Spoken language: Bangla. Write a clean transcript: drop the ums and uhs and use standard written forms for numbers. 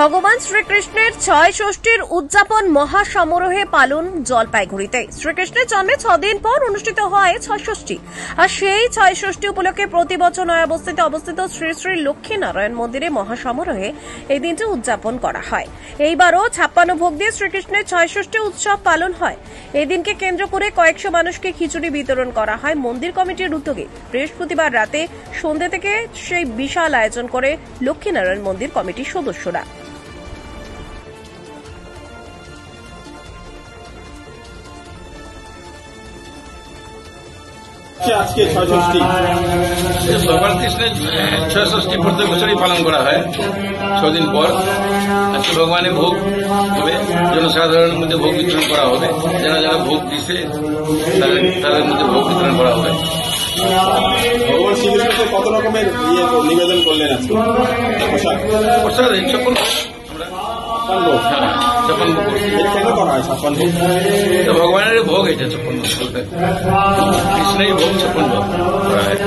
ভগবান শ্রীকৃষ্ণের ছয় ষষ্ঠীর উদযাপন মহাসমারোহে পালন জলপাইগুড়িতে। শ্রীকৃষ্ণের জন্মে 6 দিন পর অনুষ্ঠিত হয় ছয় ষষ্ঠী। আর সেই ছয় ষষ্ঠী উপলক্ষে প্রতি বছর নয়াবস্তিতে অবস্থিত শ্রী শ্রী লক্ষ্মীনারায়ণ মন্দিরে মহাসমারোহে এই দিনটি উদযাপন করা হয়। এইবারও 56 ভোগ দিয়ে শ্রীকৃষ্ণের ছয় ষষ্ঠী উৎসব পালন হয়। এই দিনকে কেন্দ্র করে কয়েকশো মানুষকে খিচুড়ি বিতরণ করা হয় মন্দির কমিটির উদ্যোগে। বৃহস্পতিবার রাতে সন্ধ্যে থেকে সেই বিশাল আয়োজন করে লক্ষ্মীনারায়ণ মন্দির কমিটির সদস্যরা। আজকে ছয় ষষ্ঠী ভগবান কৃষ্ণের ছয় ষষ্ঠী প্রত্যেক বছরই পালন করা হয় 6 দিন পর। আজকে ভগবানের ভোগ হবে, জনসাধারণের মধ্যে ভোগ বিতরণ করা হবে। যারা যারা ভোগ দিচ্ছে তাদের মধ্যে ভোগ বিতরণ করা হবে। ভগবান শ্রীকৃষ্ণকে কত রকমের নিবেদন করলেন আজকে? প্রসাদ 56 কেন করা হয় 56? ভগবানের ভোগ এটা 56 কৃষ্ণের ভোগ 56 করা হয়।